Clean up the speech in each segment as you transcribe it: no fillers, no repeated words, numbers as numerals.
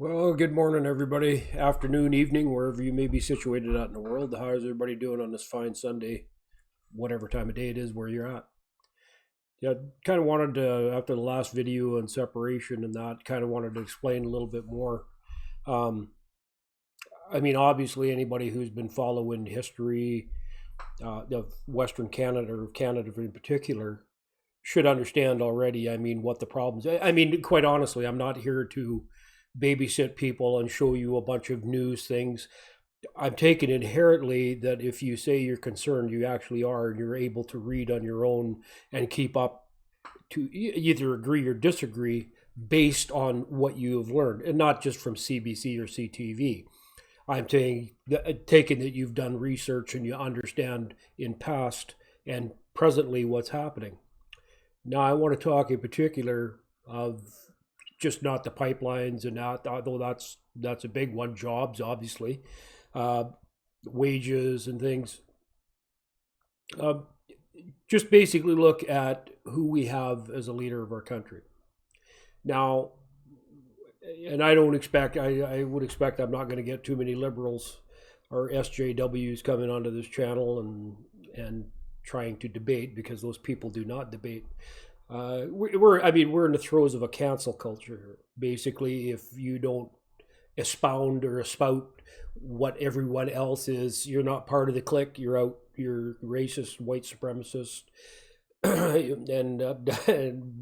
Well, good morning, everybody. Afternoon, evening, wherever you may be situated out in the world. How is everybody doing on this fine Sunday, whatever time of day it is where you're at? Yeah, kind of wanted to, after the last video on separation and that, kind of wanted to explain a little bit more. Um, obviously, anybody who's been following history of Western Canada or Canada in particular should understand already. What the problems. Quite honestly, I'm not here to babysit people and show you a bunch of news things. I'm taking inherently that if you say you're concerned, you actually are, and you're able to read on your own and keep up to either agree or disagree based on what you have learned, and not just from CBC or CTV. I'm taking that you've done research and you understand in past and presently what's happening. Now, I want to talk in particular of just not the pipelines and that, although that's a big one. Jobs, obviously, uh, wages and things. Uh, just basically look at who we have as a leader of our country now. And I would expect I'm not going to get too many liberals or SJWs coming onto this channel and trying to debate, because those people do not debate. We're in the throes of a cancel culture. Basically, if you don't expound or espout what everyone else is, you're not part of the clique. You're out. You're racist, white supremacist, and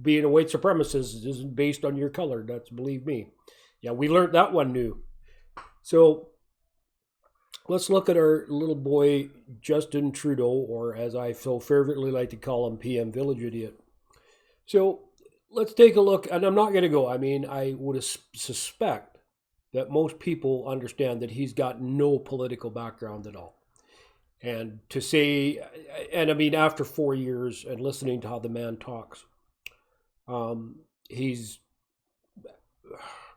being a white supremacist isn't based on your color. That's, believe me. Yeah, we learned that one new. So let's look at our little boy Justin Trudeau, or as I so fervently like to call him, PM Village Idiot. So let's take a look, and I'm not going to go. I would suspect that most people understand that he's got no political background at all. And to say, after 4 years and listening to how the man talks, he's,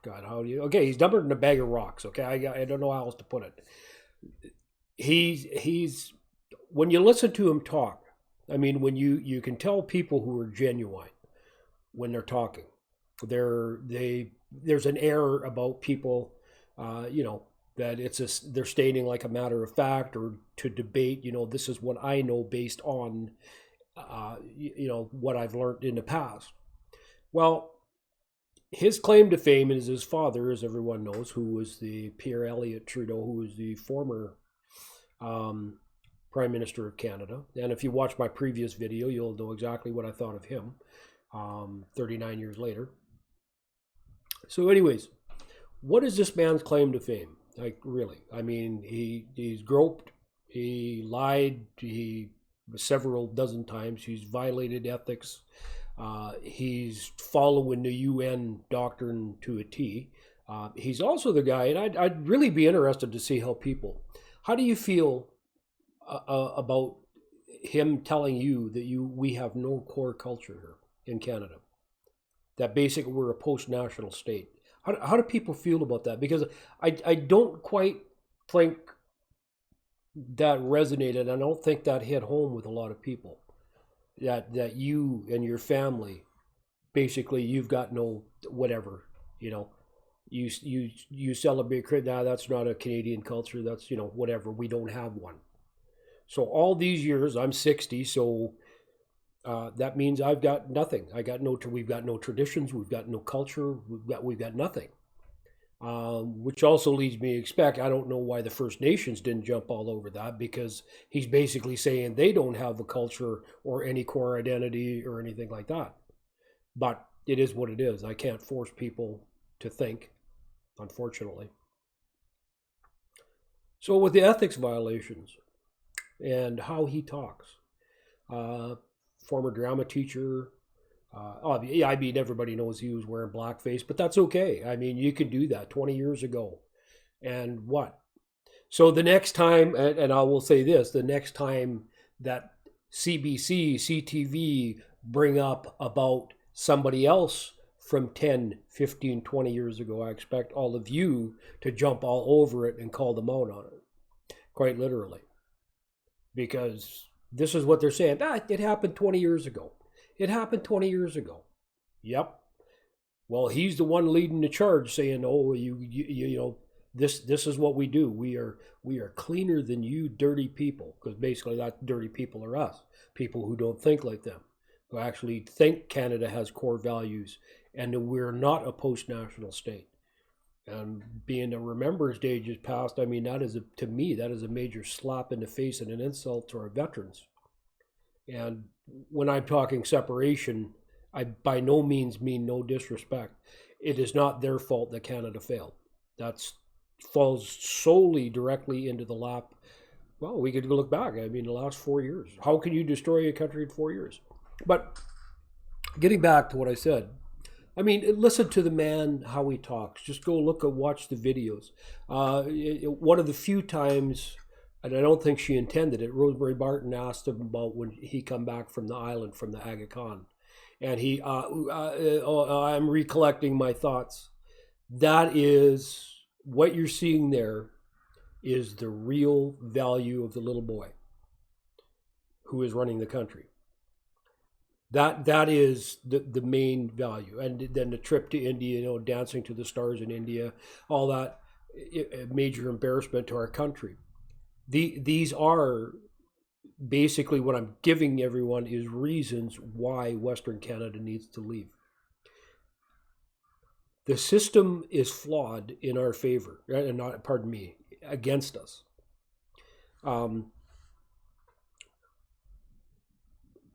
God, how do you, okay, he's dumber than a bag of rocks, okay? I don't know how else to put it. He's, when you listen to him talk, when you can tell people who are genuine when they're talking. There's an air about people, that they're stating like a matter of fact, or to debate. This is what I know based on, what I've learned in the past. Well, his claim to fame is his father, as everyone knows, who was the Pierre Elliott Trudeau, who was the former um, Prime Minister of Canada. And if you watch my previous video, you'll know exactly what I thought of him. 39 years later. So, anyways, what is this man's claim to fame? Like, really? He's groped, he lied, he several dozen times, he's violated ethics, he's following the UN doctrine to a T. He's also the guy, and I'd really be interested to see how do you feel about him telling you that we have no core culture here in Canada? That basically we're a post-national state. How do people feel about that? Because I don't quite think that resonated. I don't think that hit home with a lot of people. That you and your family, basically, you've got no whatever. You celebrate. Nah, that's not a Canadian culture. That's whatever. We don't have one. So all these years, I'm 60. So that means I've got nothing. We've got no traditions. We've got no culture. We've got nothing. Which also leads me to expect, I don't know why the First Nations didn't jump all over that, because he's basically saying they don't have a culture or any core identity or anything like that. But it is what it is. I can't force people to think, unfortunately. So with the ethics violations and how he talks, uh, former drama teacher. Everybody knows he was wearing blackface, but that's okay. You can do that 20 years ago. And what? So the next time, and I will say this, the next time that CBC, CTV bring up about somebody else from 10, 15, 20 years ago, I expect all of you to jump all over it and call them out on it, quite literally. Because this is what they're saying. It happened 20 years ago. It happened 20 years ago. Yep. Well, he's the one leading the charge, saying, "Oh, you know, this is what we do. We are cleaner than you, dirty people." Because basically, that dirty people are us, people who don't think like them, who actually think Canada has core values, and that we're not a post-national state. And being a Remembrance Day just passed, I mean, to me that is a major slap in the face and an insult to our veterans. And when I'm talking separation, I by no means mean no disrespect. It is not their fault that Canada failed. That's falls solely directly into the lap. Well, we could look back. I mean, the last 4 years. How can you destroy a country in 4 years? But getting back to what I said, I mean, listen to the man, how he talks. Just go watch the videos. One of the few times, and I don't think she intended it, Rosemary Barton asked him about when he come back from the island, from the Aga Khan. And I'm recollecting my thoughts. That is, what you're seeing there is the real value of the little boy who is running the country. That is the main value. And then the trip to India, you know, dancing to the stars in India, all that, a major embarrassment to our country. These are basically what I'm giving everyone is reasons why Western Canada needs to leave. The system is flawed in our favor, and not, pardon me, against us.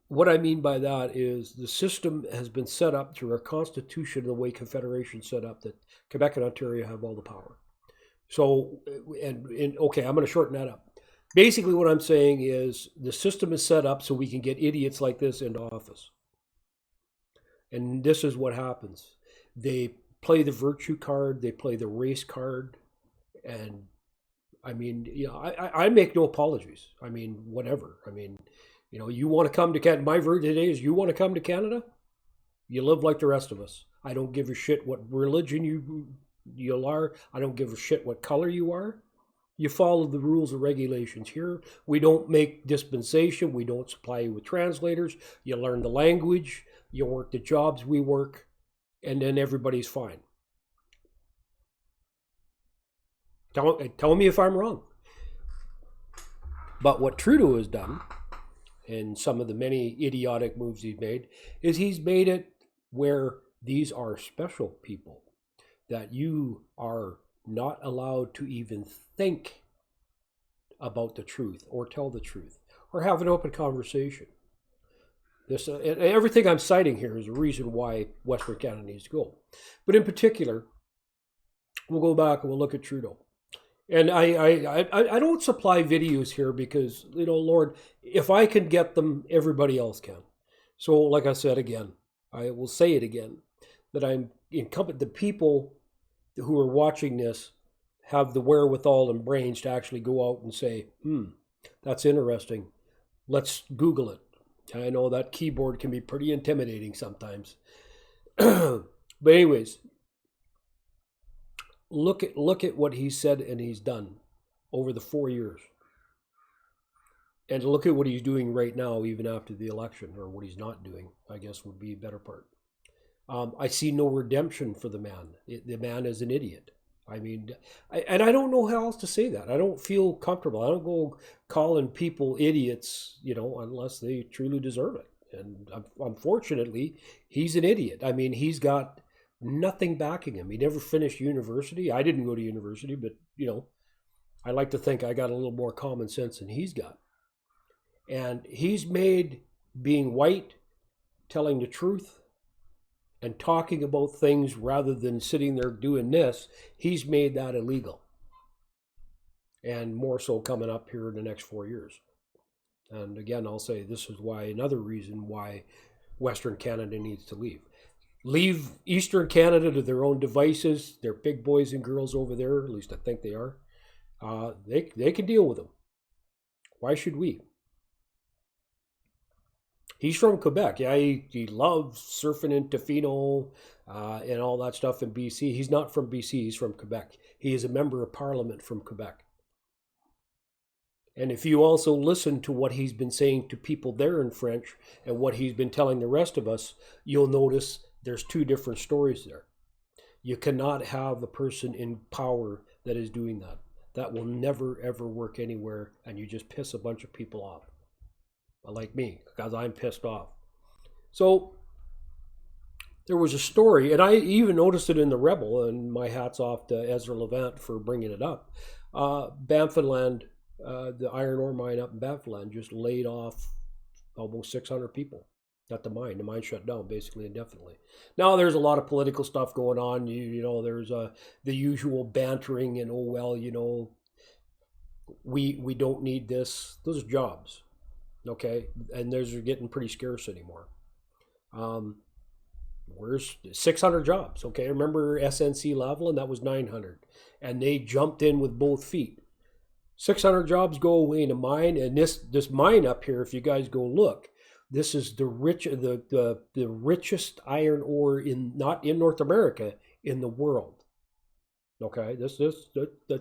What I mean by that is the system has been set up through our Constitution, the way Confederation set up, that Quebec and Ontario have all the power. So, and okay, I'm going to shorten that up. Basically, what I'm saying is the system is set up so we can get idiots like this into office. And this is what happens. They play the virtue card, they play the race card, and I mean, you know, I make no apologies. I mean, whatever. I mean, you know, you want to come to Canada. My verdict today is you want to come to Canada? You live like the rest of us. I don't give a shit what religion you are. I don't give a shit what color you are. You follow the rules and regulations here. We don't make dispensation. We don't supply you with translators. You learn the language. You work the jobs we work. And then everybody's fine. Tell me if I'm wrong. But what Trudeau has done, and some of the many idiotic moves he's made, is he's made it where these are special people that you are not allowed to even think about the truth or tell the truth or have an open conversation. This and everything I'm citing here is a reason why Western Canada needs to go. But in particular, we'll go back and we'll look at Trudeau. And I don't supply videos here because, you know, Lord, if I can get them, everybody else can. So like I said again, I will say it again, that I'm incumbent, the people who are watching this have the wherewithal and brains to actually go out and say, that's interesting. Let's Google it. I know that keyboard can be pretty intimidating sometimes. But anyways, look at what he said and he's done over the 4 years. And look at what he's doing right now, even after the election, or what he's not doing, I guess would be a better part. I see no redemption for the man. The man is an idiot. I mean, I don't know how else to say that. I don't feel comfortable. I don't go calling people idiots, you know, unless they truly deserve it. And unfortunately, he's an idiot. I mean, he's got nothing backing him. He never finished university. I didn't go to university, but, you know, I like to think I got a little more common sense than he's got. And he's made being white, telling the truth, and talking about things rather than sitting there doing this, he's made that illegal. And more so coming up here in the next 4 years. And again, I'll say this is why, another reason why Western Canada needs to leave. Leave Eastern Canada to their own devices. They're big boys and girls over there, at least I think they are. They can deal with them. Why should we? He's from Quebec. Yeah, he loves surfing in Tofino and all that stuff in BC. He's not from BC. He's from Quebec. He is a member of Parliament from Quebec. And if you also listen to what he's been saying to people there in French and what he's been telling the rest of us, you'll notice there's two different stories there. You cannot have a person in power that is doing that. That will never, ever work anywhere, and you just piss a bunch of people off. Like me, because I'm pissed off. So there was a story, and I even noticed it in the Rebel, and my hat's off to Ezra Levant for bringing it up. Bamfinland, the iron ore mine up in Bamfinland, just laid off almost 600 people at the mine. The mine shut down basically indefinitely. Now there's a lot of political stuff going on. You know, there's the usual bantering and, oh well, you know, we don't need this. Those are jobs, okay, and those are getting pretty scarce anymore. Where's 600 jobs? Okay, remember SNC Lavalin? That was 900, and they jumped in with both feet. 600 jobs go away in a mine, and this mine up here, if you guys go look, this is the richest iron ore not in North America, in the world. Okay, that's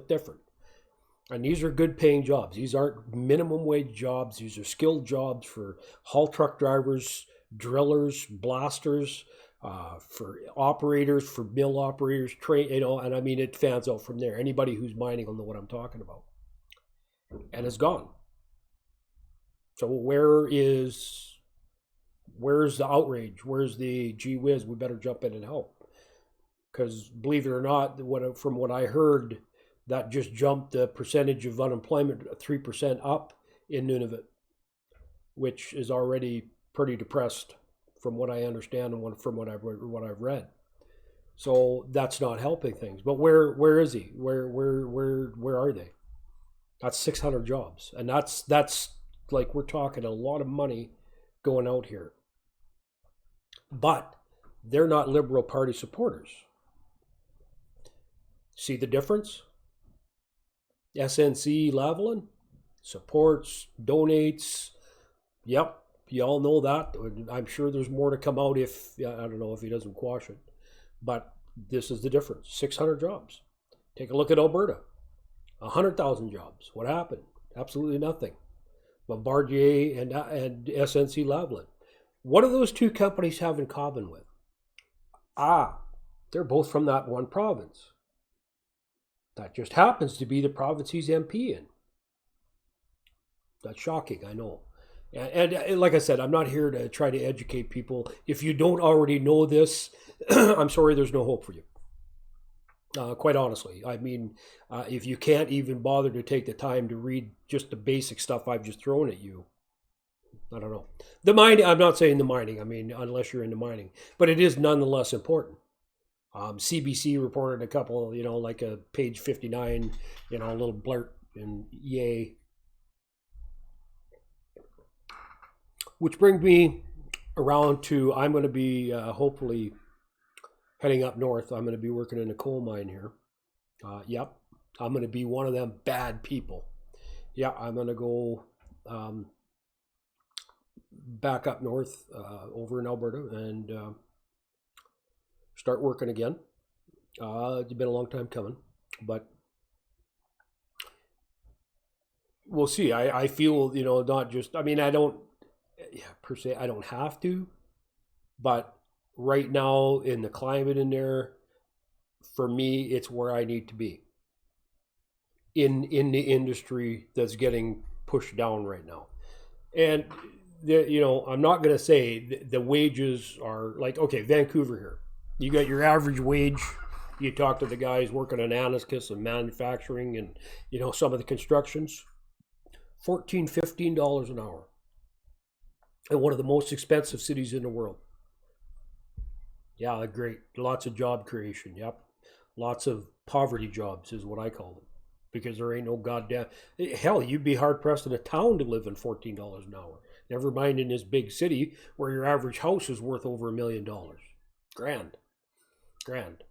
different. And these are good paying jobs. These aren't minimum wage jobs. These are skilled jobs for haul truck drivers, drillers, blasters, for operators, for mill operators, train, you know, and I mean, it fans out from there. Anybody who's mining will know what I'm talking about. And it's gone. So where's the outrage? Where's the gee whiz? We better jump in and help. Because believe it or not, from what I heard, that just jumped the percentage of unemployment 3% up in Nunavut, which is already pretty depressed from what I understand and from what I've read. So that's not helping things. But where is he? Where are they? That's 600 jobs, and that's like, we're talking a lot of money going out here. But they're not Liberal Party supporters. See the difference? SNC Lavalin supports, donates. Yep, you all know that. I'm sure there's more to come out I don't know if he doesn't quash it. But this is the difference. 600 jobs. Take a look at Alberta. 100,000 jobs. What happened? Absolutely nothing. Bombardier and SNC Lavalin. What do those two companies have in common with? They're both from that one province. That just happens to be the province he's MP in. That's shocking, I know. And like I said, I'm not here to try to educate people. If you don't already know this, I'm sorry, there's no hope for you. Quite honestly, I mean, if you can't even bother to take the time to read just the basic stuff I've just thrown at you, I don't know. The mining, I'm not saying the mining, I mean, unless you're into mining, but it is nonetheless important. CBC reported a couple, you know, like a page 59, you know, a little blurt, and yay. Which brings me around to, I'm going to be hopefully heading up north. I'm going to be working in a coal mine here. Yep, I'm going to be one of them bad people. Yeah, I'm going to go back up north over in Alberta and start working again. It's been a long time coming, but we'll see. I feel, you know, not just, I mean, I don't, per se, I don't have to, but right now in the climate in there, for me, it's where I need to be in the industry that's getting pushed down right now. And you know, I'm not going to say the wages are like, okay, Vancouver here, you got your average wage. You talk to the guys working on Anaskus and manufacturing and, you know, some of the constructions, $14, $15 an hour. And one of the most expensive cities in the world. Yeah, great. Lots of job creation. Yep. Lots of poverty jobs is what I call them. Because there ain't no goddamn... Hell, you'd be hard-pressed in a town to live in $14 an hour. Never mind in this big city where your average house is worth over $1 million. Grand. And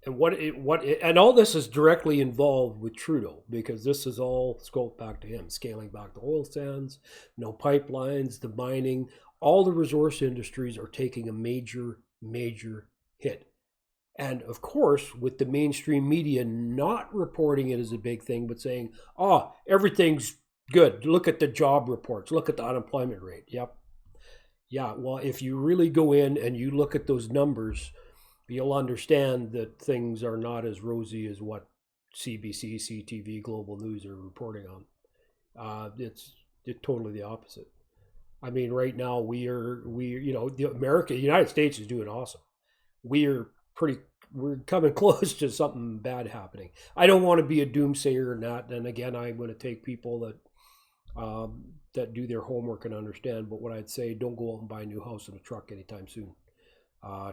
and all this is directly involved with Trudeau, because this is all scoped back to him, scaling back the oil sands, no pipelines, the mining, all the resource industries are taking a major hit. And of course, with the mainstream media not reporting it as a big thing, but saying, oh, everything's good. Look at the job reports. Look at the unemployment rate. Yep. Yeah, well, if you really go in and you look at those numbers, you'll understand that things are not as rosy as what CBC, CTV, Global News are reporting on. It's totally the opposite. I mean, right now the United States is doing awesome. We are we're coming close to something bad happening. I don't want to be a doomsayer or not. And again, I'm going to take people that do their homework and understand. But what I'd say, don't go out and buy a new house and a truck anytime soon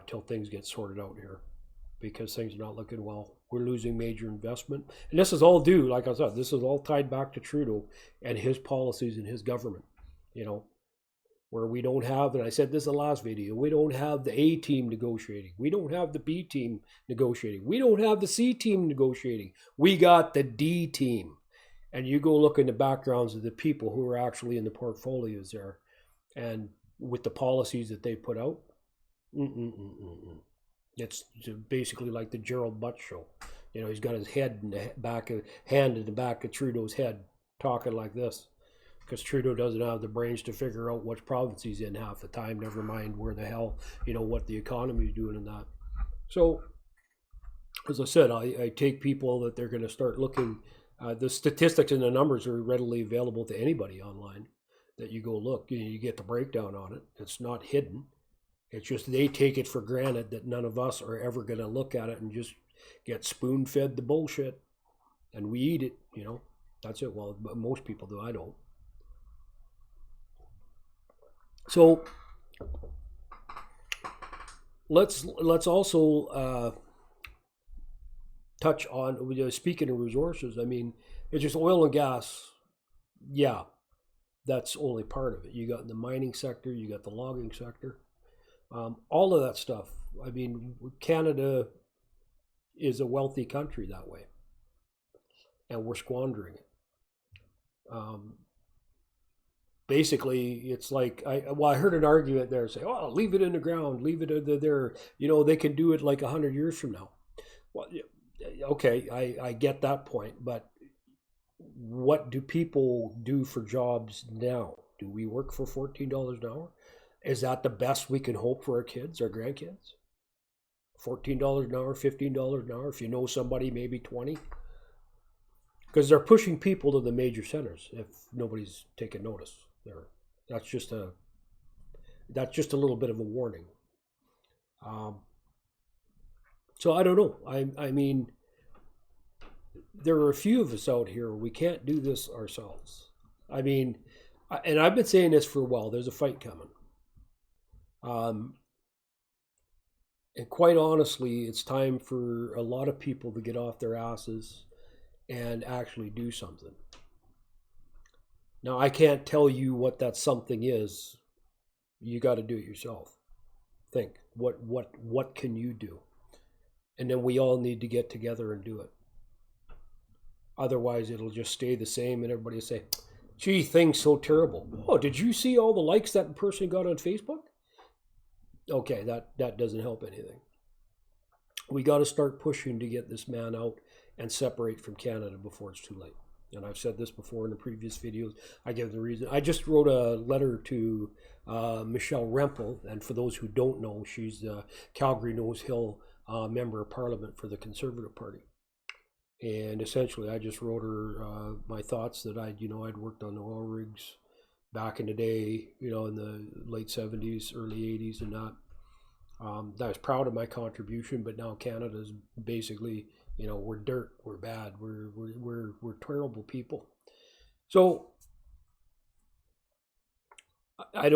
till things get sorted out here, because things are not looking well. We're losing major investment. And this is all due, like I said, this is all tied back to Trudeau and his policies and his government, where we don't have, and I said this in the last video, we don't have the A team negotiating. We don't have the B team negotiating. We don't have the C team negotiating. We got the D team. And you go look in the backgrounds of the people who are actually in the portfolios there, and with the policies that they put out, it's basically like the Gerald Butts show. He's got his hand in the back of Trudeau's head, talking like this, because Trudeau doesn't have the brains to figure out which province he's in half the time. Never mind where the hell, what the economy is doing in that. So, as I said, I take people that they're going to start looking. The statistics and the numbers are readily available to anybody online. That you go look, you get the breakdown on it. It's not hidden. It's just they take it for granted that none of us are ever going to look at it and just get spoon-fed the bullshit, and we eat it. That's it. Well, most people do. I don't. So let's also touch on, speaking of resources. I mean, it's just oil and gas. Yeah, that's only part of it. You got the mining sector, you got the logging sector, all of that stuff. I mean, Canada is a wealthy country that way, and we're squandering it. Basically, it's like I heard an argument there say, "Oh, leave it in the ground, leave it there. They can do it like 100 years from now." Well, okay, I get that point, but what do people do for jobs now? Do we work for $14 an hour? Is that the best we can hope for our kids, our grandkids? $14 an hour, $15 an hour. If you know somebody, maybe 20. Because they're pushing people to the major centers. If nobody's taking notice, there. That's just a little bit of a warning. So I don't know. I mean, there are a few of us out here. We can't do this ourselves. I mean, and I've been saying this for a while. There's a fight coming. And quite honestly, it's time for a lot of people to get off their asses and actually do something. Now, I can't tell you what that something is. You got to do it yourself. Think, what can you do? And then we all need to get together and do it. Otherwise, it'll just stay the same, and everybody will say, "Gee, things so terrible." Oh, did you see all the likes that person got on Facebook? Okay, that doesn't help anything. We got to start pushing to get this man out and separate from Canada before it's too late. And I've said this before in the previous videos. I give the reason. I just wrote a letter to Michelle Rempel, and for those who don't know, she's the Calgary Nose Hill member of Parliament for the Conservative Party. And essentially, I just wrote her my thoughts that I'd worked on the oil rigs back in the day, in the late 70s, early 80s, and that. I was proud of my contribution, but now Canada's basically, we're dirt, we're bad, we're terrible people. So I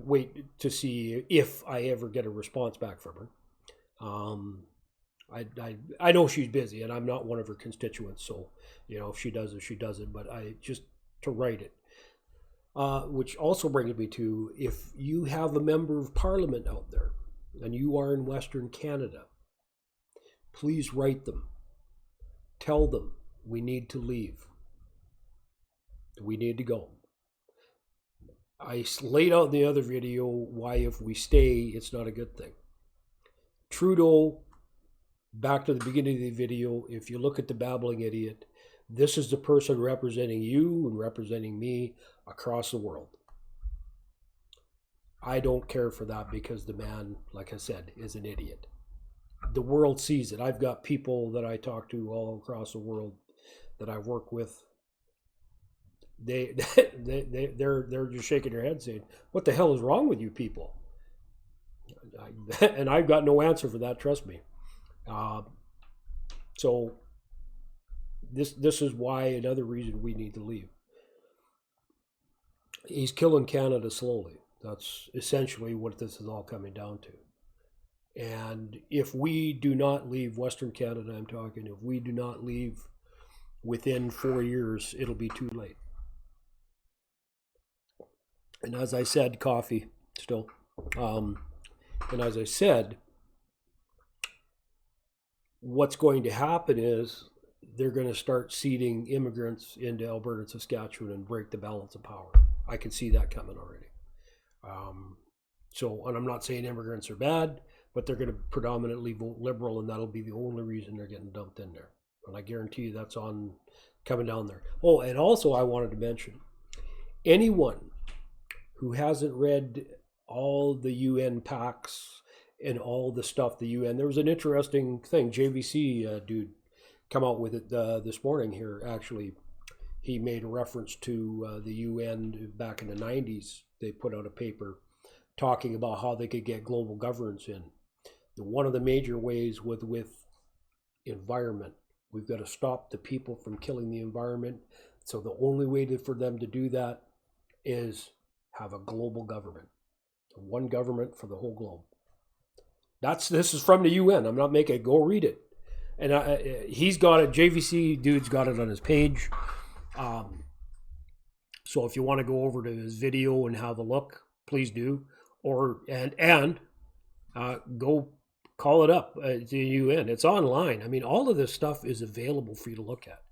wait to see if I ever get a response back from her. I know she's busy, and I'm not one of her constituents, so if she does it, she does it. But I just to write it, which also brings me to, if you have a member of Parliament out there and you are in Western Canada, please write them. Tell them we need to leave. We need to go. I laid out in the other video why if we stay, it's not a good thing. Trudeau, back to the beginning of the video, if you look at the babbling idiot, this is the person representing you and representing me across the world. I don't care for that because the man, like I said, is an idiot. the world sees it. I've got people that I talk to all across the world that I work with. They're just shaking their head saying, "What the hell is wrong with you people?" And I've got no answer for that. Trust me. So this is why another reason we need to leave. He's killing Canada slowly. That's essentially what this is all coming down to. And if we do not leave Western Canada, I'm talking, if we do not leave within 4 years, it'll be too late. And as I said, coffee still. And as I said, what's going to happen is they're going to start seeding immigrants into Alberta and Saskatchewan and break the balance of power. I can see that coming already. And I'm not saying immigrants are bad, but they're going to predominantly vote Liberal, and that'll be the only reason they're getting dumped in there. And I guarantee you that's on coming down there. Oh, and also I wanted to mention, anyone who hasn't read all the UN pacts and all the stuff the UN, there was an interesting thing, JVC dude come out with it this morning here, actually. He made a reference to the UN back in the 90s. They put out a paper talking about how they could get global governance in. One of the major ways with environment, we've got to stop the people from killing the environment. So the only way for them to do that is have a global government. One government for the whole globe. This is from the UN. I'm not making it. Go read it. And he's got it. JVC dude's got it on his page. So if you want to go over to his video and have a look, please do. Or go call it up at the UN. It's online. I mean, all of this stuff is available for you to look at.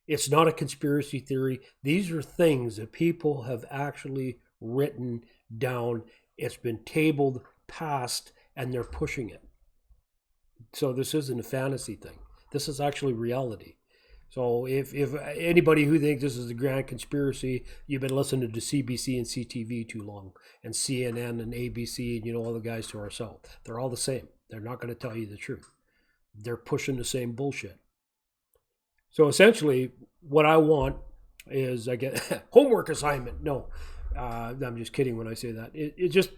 It's not a conspiracy theory. These are things that people have actually written down. It's been tabled, passed, and they're pushing it. So this isn't a fantasy thing. This is actually reality. So if anybody who thinks this is a grand conspiracy, you've been listening to CBC and CTV too long, and CNN and ABC, and all the guys to our south. They're all the same. They're not going to tell you the truth. They're pushing the same bullshit. So essentially, what I want is I get homework assignment. No, I'm just kidding when I say that. It just,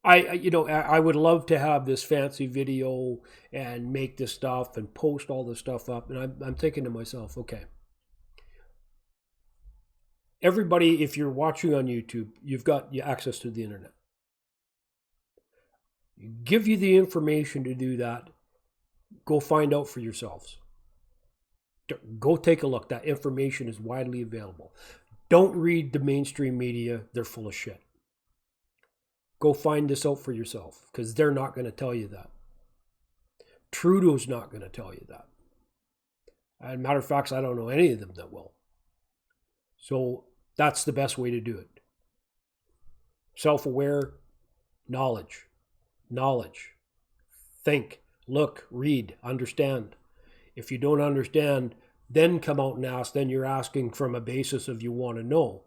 I would love to have this fancy video and make this stuff and post all this stuff up. And I'm thinking to myself, okay, everybody, if you're watching on YouTube, you've got access to the internet. Give you the information to do that. Go find out for yourselves. Go take a look. That information is widely available. Don't read the mainstream media. They're full of shit. Go find this out for yourself, because they're not going to tell you that. Trudeau's not going to tell you that. As a matter of fact, I don't know any of them that will. So that's the best way to do it. Self-aware, knowledge. Think, look, read, understand. If you don't understand, then come out and ask. Then you're asking from a basis of you want to know,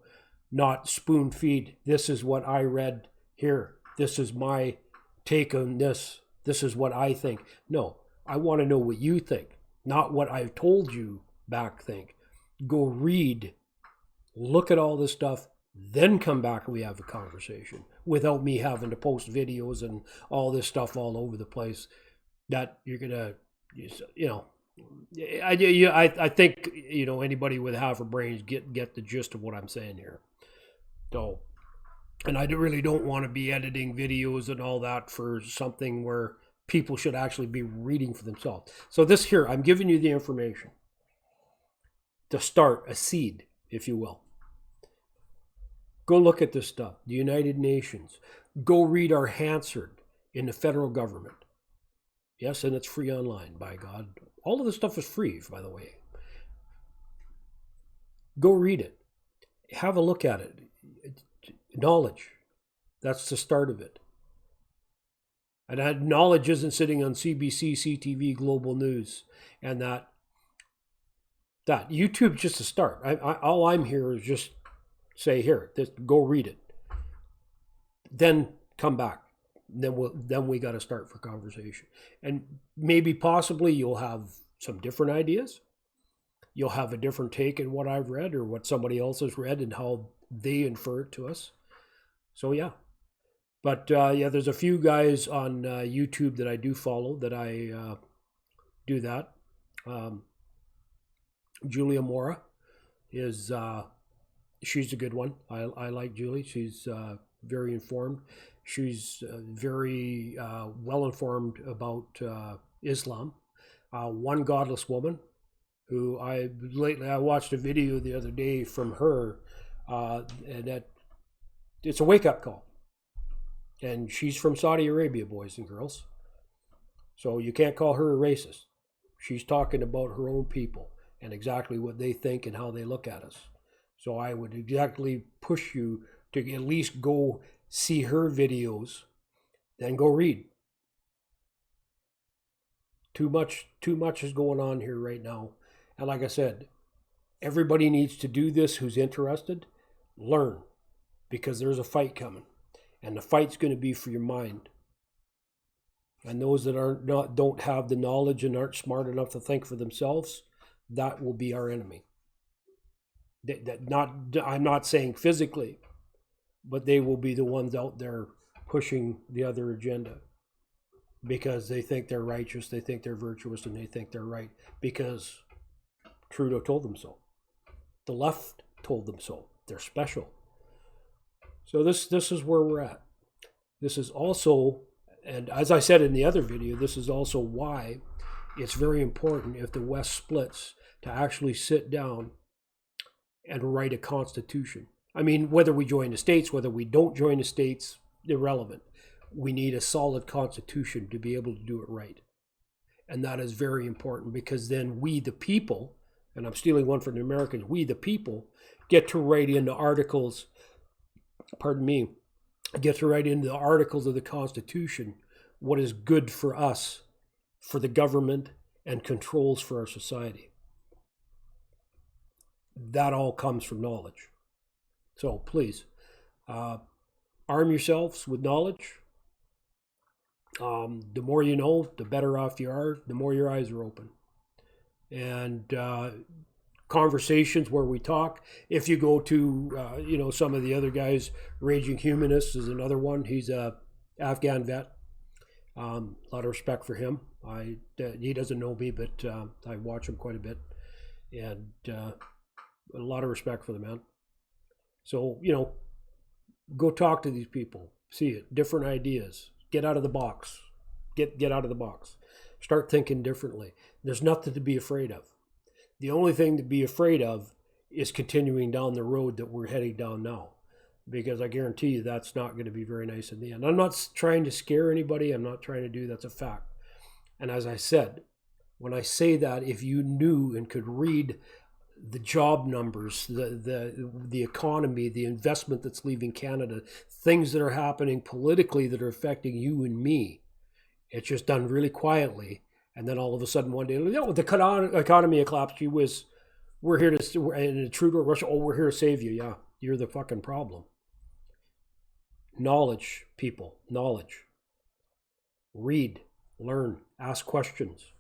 not spoon feed. This is what I read here. This is my take on this. This is what I think. No, I want to know what you think, not what I've told you back think. Go read, look at all this stuff, then come back and we have a conversation without me having to post videos and all this stuff all over the place that you're going to, I think, anybody with half a brain get the gist of what I'm saying here. So, and I really don't want to be editing videos and all that for something where people should actually be reading for themselves. So this here, I'm giving you the information to start a seed, if you will. Go look at this stuff. The United Nations. Go read our Hansard in the federal government. Yes, and it's free online, by God. All of this stuff is free, by the way. Go read it. Have a look at it. Knowledge. That's the start of it. And that knowledge isn't sitting on CBC, CTV, Global News, and that YouTube's just a start. All I'm here is just say, here, go read it. Then come back. then we got to start for conversation. And maybe possibly you'll have some different ideas. You'll have a different take in what I've read or what somebody else has read and how they infer it to us. So yeah. But yeah, there's a few guys on YouTube that I do follow that I do that. Julia Mora is she's a good one. I like Julie. She's very informed. She's very well informed about Islam. One Godless Woman, who I watched a video the other day from her, and that it's a wake up call. And she's from Saudi Arabia, boys and girls. So you can't call her a racist. She's talking about her own people and exactly what they think and how they look at us. So I would exactly push you to at least go see her videos, then go read. Too much is going on here right now. And like I said, everybody needs to do this who's interested. Learn, because there's a fight coming. And the fight's going to be for your mind. And those that don't have the knowledge and aren't smart enough to think for themselves, that will be our enemy. I'm not saying physically, but they will be the ones out there pushing the other agenda because they think they're righteous, they think they're virtuous, and they think they're right because Trudeau told them so. The left told them so. They're special. So this is where we're at. This is also, and as I said in the other video, this is also why it's very important if the West splits to actually sit down and write a constitution. I mean, whether we join the states, whether we don't join the states, irrelevant. We need a solid constitution to be able to do it right. And that is very important because then we, the people, and I'm stealing one from the Americans, we, the people, get to write into articles, get to write into the articles of the Constitution what is good for us, for the government, and controls for our society. That all comes from knowledge. So please, arm yourselves with knowledge. The more you know, the better off you are, the more your eyes are open. And conversations where we talk. If you go to, some of the other guys, Raging Humanist is another one. He's a Afghan vet. A lot of respect for him. He doesn't know me, but I watch him quite a bit. And a lot of respect for the man. So, go talk to these people. See it. Different ideas. Get out of the box. Get out of the box. Start thinking differently. There's nothing to be afraid of. The only thing to be afraid of is continuing down the road that we're heading down now. Because I guarantee you that's not going to be very nice in the end. I'm not trying to scare anybody. I'm not trying to do that's a fact. And as I said, when I say that, if you knew and could read the job numbers, the economy, the investment that's leaving Canada, things that are happening politically that are affecting you and me, it's just done really quietly. And then all of a sudden one day, the economy collapsed. We're here to, and Trudeau, Russia, we're here to save you. Yeah, you're the fucking problem. Knowledge, people, knowledge. Read, learn, ask questions.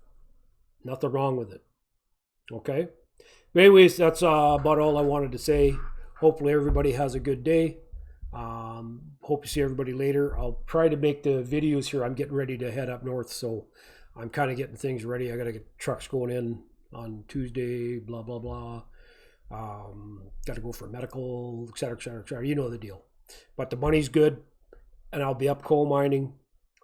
Nothing wrong with it. Okay? But anyways, that's about all I wanted to say. Hopefully everybody has a good day. Hope to see everybody later. I'll try to make the videos here. I'm getting ready to head up north, so I'm kind of getting things ready. I got to get trucks going in on Tuesday, blah, blah, blah. Got to go for medical, et cetera, et cetera, et cetera. You know the deal. But the money's good, and I'll be up coal mining,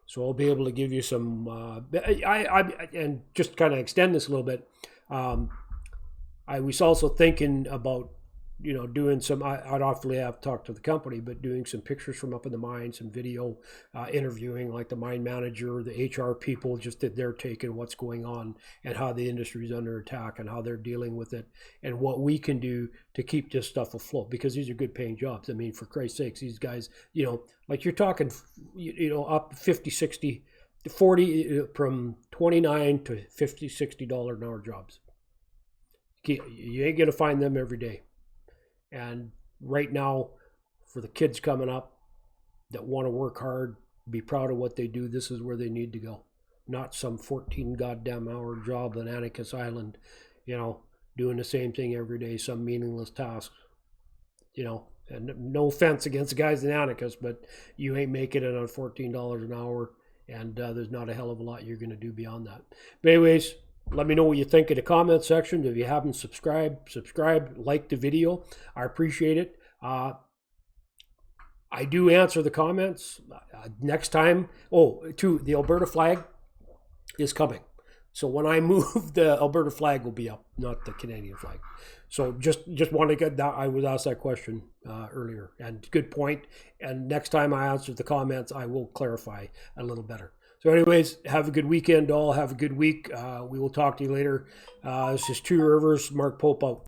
so I'll be able to give you some, and just kind of extend this a little bit. I was also thinking about, doing some, I'd awfully have talked to the company, but doing some pictures from up in the mine, some video, interviewing like the mine manager, the HR people, just that they're taking what's going on and how the industry is under attack and how they're dealing with it and what we can do to keep this stuff afloat, because these are good paying jobs. I mean, for Christ's sakes, these guys, like you're talking, up 50, 60, 40, from 29 to 50, $60 an hour jobs. You ain't going to find them every day. And right now, for the kids coming up that want to work hard, be proud of what they do. This is where they need to go, not some 14 goddamn hour job on Anarchist Island, doing the same thing every day, some meaningless task, and no offense against the guys in Anarchist, but you ain't making it on $14 an hour, and there's not a hell of a lot you're going to do beyond that. But anyways, let me know what you think in the comment section. If you haven't subscribe, like the video. I appreciate it. I do answer the comments next time. The Alberta flag is coming. So when I move, the Alberta flag will be up, not the Canadian flag. So just want to get that. I was asked that question earlier, and good point. And next time I answer the comments, I will clarify a little better. So anyways, have a good weekend, all. Have a good week. We will talk to you later. This is Two Rivers, Mark Pope out.